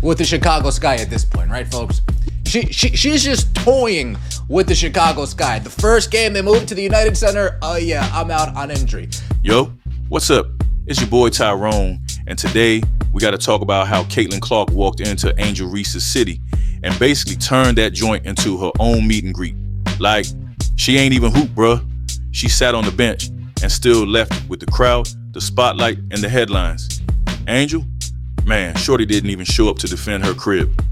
with the Chicago Sky at this point, right, folks? She's just toying with the Chicago Sky. The first game they moved to the United Center, oh yeah, I'm out on injury. Yo, what's up? It's your boy Tyrone, and today we got to talk about how Caitlin Clark walked into Angel Reese's city and basically turned that joint into her own meet and greet. Like, she ain't even hoop, bruh. She sat on the bench and still left with the crowd, the spotlight, and the headlines. Angel? Man, shorty didn't even show up to defend her crib.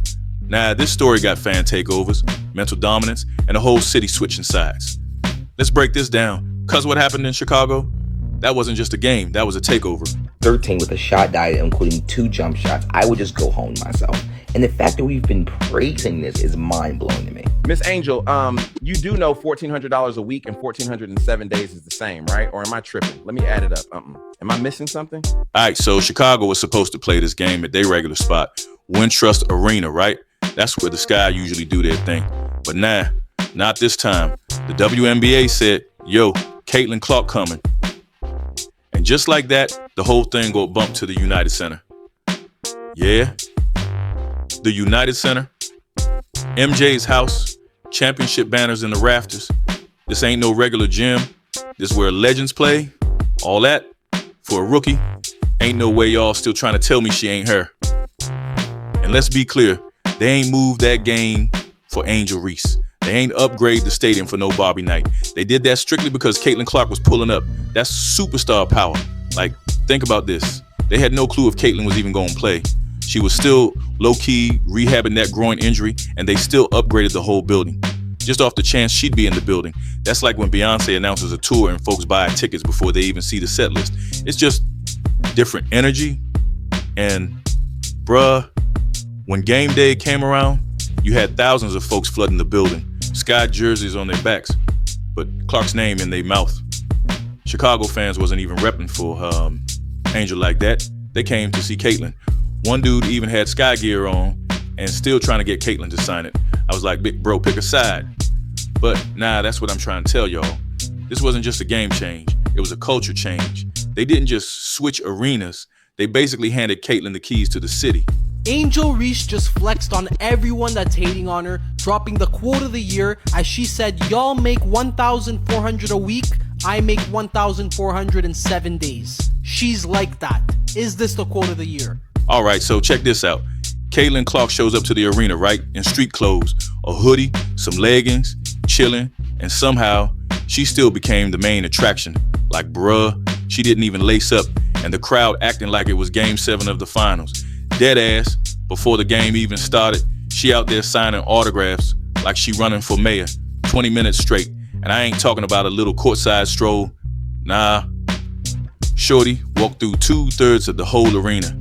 Nah, this story got fan takeovers, mental dominance, and the whole city switching sides. Let's break this down. Cause what happened in Chicago? That wasn't just a game, that was a takeover. 13 with a shot diet, including 2 jump shots, I would just go home myself. And the fact that we've been praising this is mind-blowing to me. Miss Angel, you do know $1,400 a week and 1,407 days is the same, right? Or am I tripping? Let me add it up. Am I missing something? All right, so Chicago was supposed to play this game at their regular spot, Wintrust Arena, right? That's where the Sky usually do their thing. But nah, not this time. The WNBA said, yo, Caitlin Clark coming. And just like that, the whole thing got bumped to the United Center. Yeah, the United Center, MJ's house, championship banners in the rafters. This ain't no regular gym. This where legends play. All that, for a rookie, ain't no way y'all still trying to tell me she ain't her. And let's be clear, they ain't moved that game for Angel Reese. They ain't upgrade the stadium for no Barbie night. They did that strictly because Caitlin Clark was pulling up. That's superstar power. Like, think about this. They had no clue if Caitlin was even going to play. She was still low-key rehabbing that groin injury, and they still upgraded the whole building. Just off the chance she'd be in the building. That's like when Beyonce announces a tour and folks buy tickets before they even see the set list. It's just different energy. And, bruh, when game day came around, you had thousands of folks flooding the building. Sky jerseys on their backs, but Clark's name in their mouth. Chicago fans wasn't even repping for Angel like that. They came to see Caitlin. One dude even had Sky gear on and still trying to get Caitlin to sign it. I was like, big bro, pick a side. But nah, that's what I'm trying to tell y'all. This wasn't just a game change. It was a culture change. They didn't just switch arenas. They basically handed Caitlin the keys to the city. Angel Reese just flexed on everyone that's hating on her, dropping the quote of the year as she said, y'all make $1,400 a week, I make 1,407 days. She's like that. Is this the quote of the year? All right, so check this out. Caitlin Clark shows up to the arena, right, in street clothes, a hoodie, some leggings, chilling, and somehow she still became the main attraction. Like, bruh, she didn't even lace up, and the crowd acting like it was Game 7 of the finals. Dead ass, before the game even started, she out there signing autographs like she running for mayor, 20 minutes straight. And I ain't talking about a little courtside stroll. Nah, shorty walked through 2/3 of the whole arena.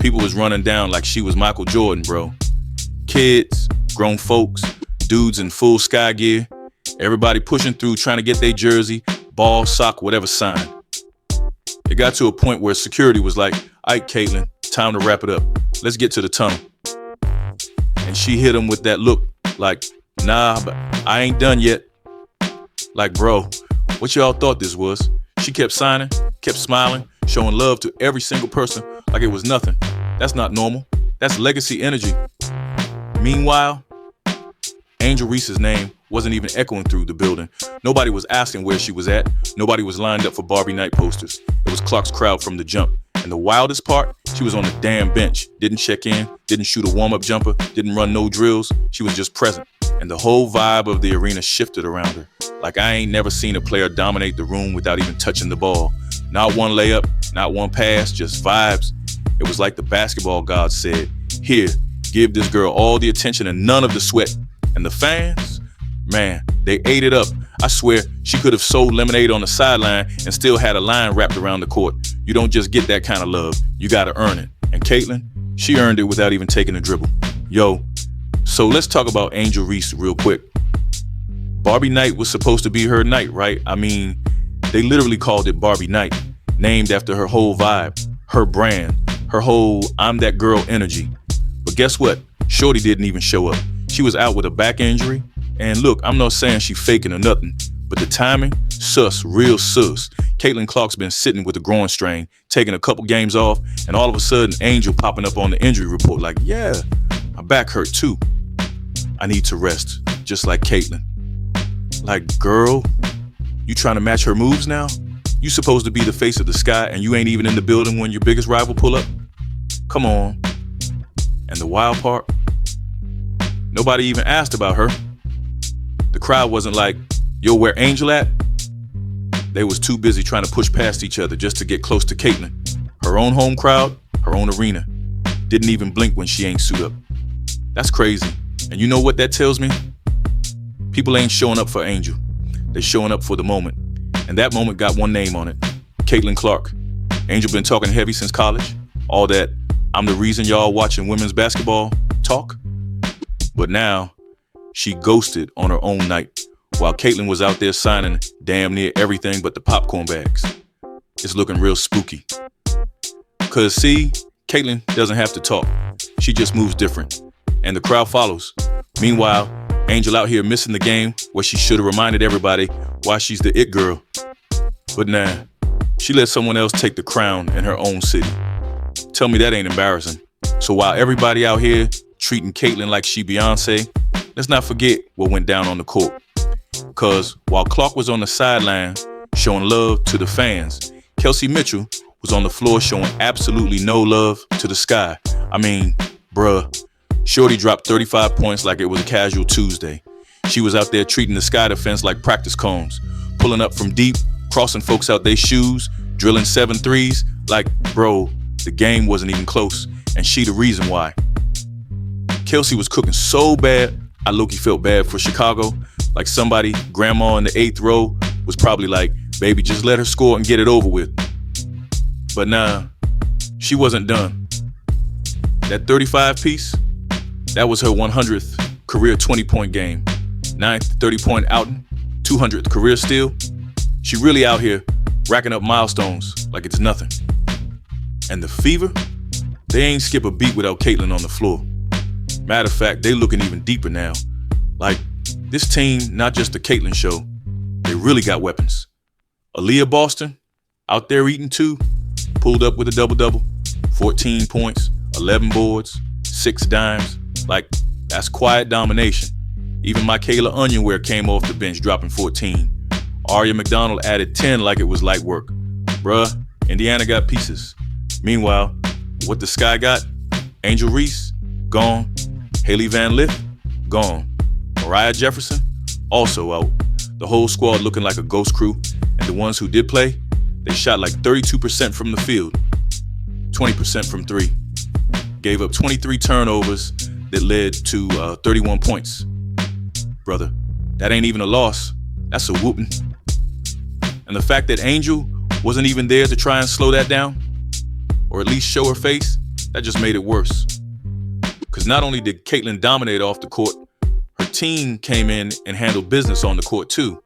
People was running down like she was Michael Jordan, bro. Kids, grown folks, dudes in full Sky gear, everybody pushing through trying to get their jersey, ball, sock, whatever sign. It got to a point where security was like, all right, Caitlin, time to wrap it up. Let's get to the tunnel. And she hit him with that look like, nah, but I ain't done yet. Like, bro, what y'all thought this was? She kept signing, kept smiling, showing love to every single person like it was nothing. That's not normal. That's legacy energy. Meanwhile, Angel Reese's name wasn't even echoing through the building. Nobody was asking where she was at. Nobody was lined up for Barbie night posters. It was Clark's crowd from the jump. And the wildest part, she was on the damn bench. Didn't check in, didn't shoot a warm-up jumper, didn't run no drills. She was just present. And the whole vibe of the arena shifted around her. Like I ain't never seen a player dominate the room without even touching the ball. Not one layup, not one pass, just vibes. It was like the basketball gods said, here, give this girl all the attention and none of the sweat. And the fans, man, they ate it up. I swear, she could have sold lemonade on the sideline and still had a line wrapped around the court. You don't just get that kind of love. You gotta earn it. And Caitlin, she earned it without even taking a dribble. Yo, so let's talk about Angel Reese real quick. Barbie night was supposed to be her night, right? I mean, they literally called it Barbie night, named after her whole vibe, her brand, her whole I'm that girl energy. But guess what? Shorty didn't even show up. She was out with a back injury. And look, I'm not saying she faking or nothing, but the timing, sus, real sus. Caitlin Clark's been sitting with a groin strain, taking a couple games off, and all of a sudden, Angel popping up on the injury report like, yeah, my back hurt too. I need to rest, just like Caitlin. Like, girl, you trying to match her moves now? You supposed to be the face of the sky, and you ain't even in the building when your biggest rival pull up? Come on. And the wild part, nobody even asked about her. The crowd wasn't like, yo, where Angel at? They was too busy trying to push past each other just to get close to Caitlin. Her own home crowd, her own arena. Didn't even blink when she ain't suit up. That's crazy. And you know what that tells me? People ain't showing up for Angel. They showing up for the moment. And that moment got one name on it. Caitlin Clark. Angel been talking heavy since college. All that, I'm the reason y'all watching women's basketball talk. But now, she ghosted on her own night, while Caitlin was out there signing damn near everything but the popcorn bags. It's looking real spooky. Cause see, Caitlin doesn't have to talk. She just moves different. And the crowd follows. Meanwhile, Angel out here missing the game where she should have reminded everybody why she's the it girl. But nah, she let someone else take the crown in her own city. Tell me that ain't embarrassing. So while everybody out here treating Caitlin like she Beyonce, let's not forget what went down on the court. Cause while Clark was on the sideline showing love to the fans, Kelsey Mitchell was on the floor showing absolutely no love to the sky. I mean, bruh, Shorty dropped 35 points like it was a casual Tuesday. She was out there treating the sky defense like practice cones, pulling up from deep, crossing folks out their shoes, drilling 7 threes. Like, bro, the game wasn't even close, and she the reason why. Kelsey was cooking so bad, I low-key felt bad for Chicago. Like somebody, grandma in the 8th row, was probably like, baby, just let her score and get it over with. But nah, she wasn't done. That 35 piece, that was her 100th career 20-point game, 9th 30-point outing, 200th career steal. She really out here racking up milestones like it's nothing. And the Fever, they ain't skip a beat without Caitlin on the floor. Matter of fact, they looking even deeper now. Like, this team, not just the Caitlin show, they really got weapons. Aaliyah Boston, out there eating too, pulled up with a double-double, 14 points, 11 boards, 6 dimes. Like, that's quiet domination. Even Michaela Onyenware came off the bench dropping 14. Aria McDonald added 10 like it was light work. Bruh, Indiana got pieces. Meanwhile, what the Sky got? Angel Reese, gone. Haley Van Lith, gone. Mariah Jefferson, also out. The whole squad looking like a ghost crew, and the ones who did play, they shot like 32% from the field, 20% from 3. Gave up 23 turnovers that led to 31 points. Brother, that ain't even a loss. That's a whooping. And the fact that Angel wasn't even there to try and slow that down, or at least show her face, that just made it worse. Because not only did Caitlin dominate off the court, her team came in and handled business on the court too.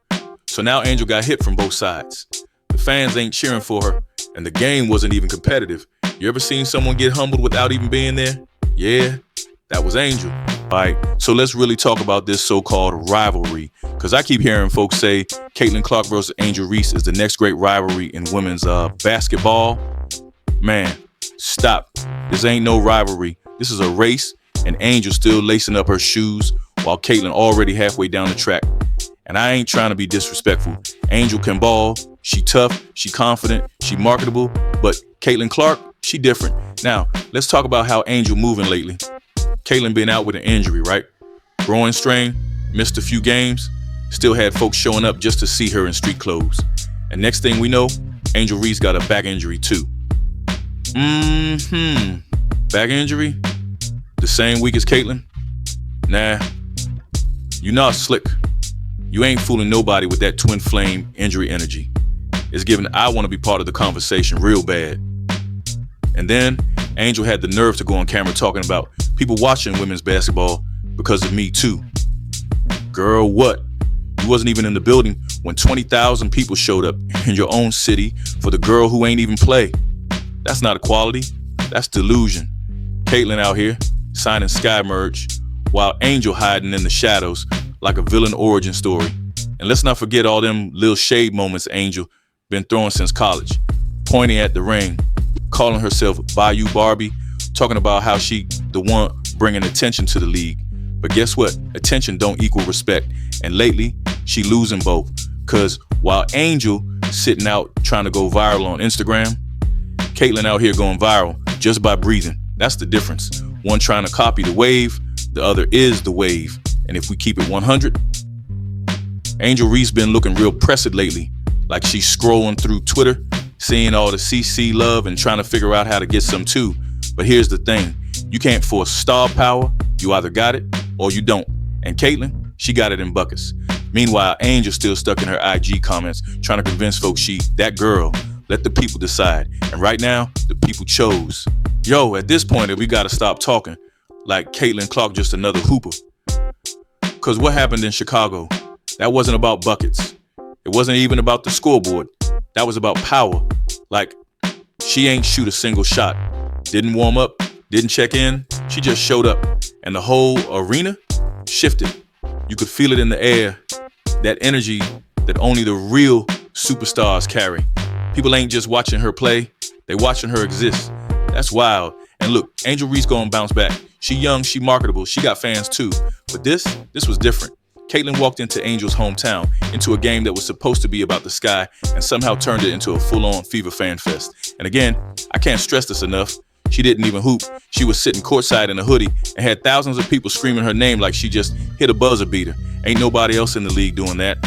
So now Angel got hit from both sides. The fans ain't cheering for her, and the game wasn't even competitive. You ever seen someone get humbled without even being there? Yeah, that was Angel. All right, so let's really talk about this so-called rivalry. Because I keep hearing folks say Caitlin Clark versus Angel Reese is the next great rivalry in women's basketball. Man, stop. This ain't no rivalry. This is a race, and Angel still lacing up her shoes while Caitlin already halfway down the track. And I ain't trying to be disrespectful. Angel can ball, she tough, she confident, she marketable, but Caitlin Clark, she different. Now, let's talk about how Angel moving lately. Caitlin been out with an injury, right? Groin strain, missed a few games, still had folks showing up just to see her in street clothes. And next thing we know, Angel Reese got a back injury too. Back injury? The same week as Caitlin? Nah, you not slick. You ain't fooling nobody with that twin flame injury energy. It's giving I want to be part of the conversation real bad. And then Angel had the nerve to go on camera talking about people watching women's basketball because of me too. Girl, what? You wasn't even in the building when 20,000 people showed up in your own city for the girl who ain't even play. That's not equality. That's delusion. Caitlin out here signing Sky merch while Angel hiding in the shadows like a villain origin story. And let's not forget all them little shade moments Angel been throwing since college, pointing at the ring, calling herself Bayou Barbie, talking about how she the one bringing attention to the league. But guess what? Attention don't equal respect. And lately, she losing both. Cause while Angel sitting out trying to go viral on Instagram, Caitlyn out here going viral just by breathing. That's the difference. One trying to copy the wave, the other is the wave. And if we keep it 100, Angel Reese been looking real pressed lately, like she's scrolling through Twitter, seeing all the CC love and trying to figure out how to get some too. But here's the thing, you can't force star power. You either got it or you don't. And Caitlyn, she got it in buckets. Meanwhile, Angel still stuck in her IG comments, trying to convince folks she that girl. Let the people decide. And right now, the people chose. Yo, at this point, we gotta stop talking like Caitlin Clark just another hooper. Cause what happened in Chicago, that wasn't about buckets. It wasn't even about the scoreboard. That was about power. Like, she ain't shoot a single shot. Didn't warm up, didn't check in. She just showed up. And the whole arena shifted. You could feel it in the air. That energy that only the real superstars carry. People ain't just watching her play, they watching her exist. That's wild. And look, Angel Reese gonna bounce back. She young, she marketable, she got fans too. But this was different. Caitlyn walked into Angel's hometown, into a game that was supposed to be about the sky, and somehow turned it into a full-on Fever fan fest. And again, I can't stress this enough. She didn't even hoop. She was sitting courtside in a hoodie and had thousands of people screaming her name like she just hit a buzzer beater. Ain't nobody else in the league doing that.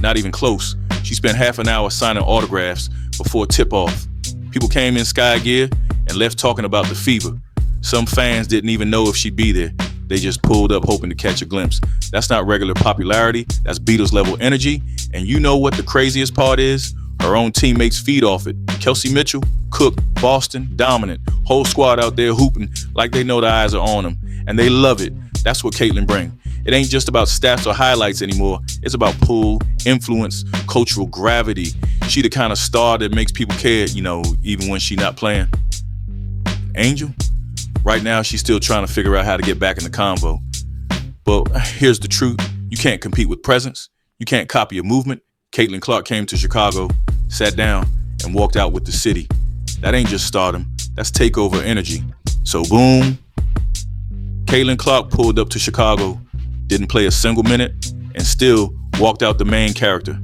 Not even close. She spent half an hour signing autographs before tip-off. People came in sky gear and left talking about the Fever. Some fans didn't even know if she'd be there. They just pulled up hoping to catch a glimpse. That's not regular popularity. That's Beatles level energy. And you know what the craziest part is? Her own teammates feed off it. Kelsey Mitchell, Cook, Boston, dominant. Whole squad out there hooping like they know the eyes are on them. And they love it. That's what Caitlyn brings. It ain't just about stats or highlights anymore. It's about pull, influence, cultural gravity. She the kind of star that makes people care, you know, even when she not playing. Angel? Right now, she's still trying to figure out how to get back in the convo. But here's the truth. You can't compete with presence. You can't copy a movement. Caitlyn Clark came to Chicago, sat down, and walked out with the city. That ain't just stardom. That's takeover energy. So boom. Caitlyn Clark pulled up to Chicago, didn't play a single minute, and still walked out the main character.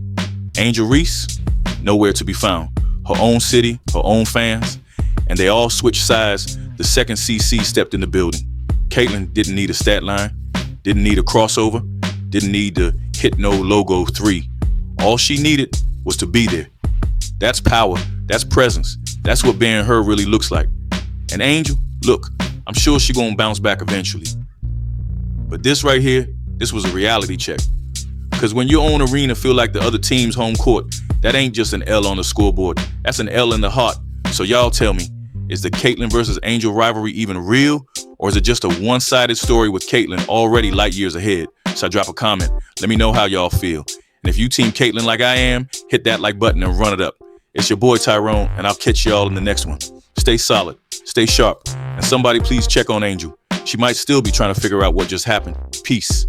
Angel Reese, nowhere to be found. Her own city, her own fans, and they all switched sides the second CC stepped in the building. Caitlyn didn't need a stat line, didn't need a crossover, didn't need to hit no logo 3. All she needed was to be there. That's power, that's presence, that's what being her really looks like. And Angel, look, I'm sure she gonna bounce back eventually. But this right here, this was a reality check. Cause when your own arena feel like the other team's home court, that ain't just an L on the scoreboard, that's an L in the heart. So y'all tell me, is the Caitlyn versus Angel rivalry even real? Or is it just a one-sided story with Caitlyn already light years ahead? So drop a comment, let me know how y'all feel. And if you team Caitlyn like I am, hit that like button and run it up. It's your boy Tyrone, and I'll catch y'all in the next one. Stay solid, stay sharp, and somebody please check on Angel. She might still be trying to figure out what just happened. Peace.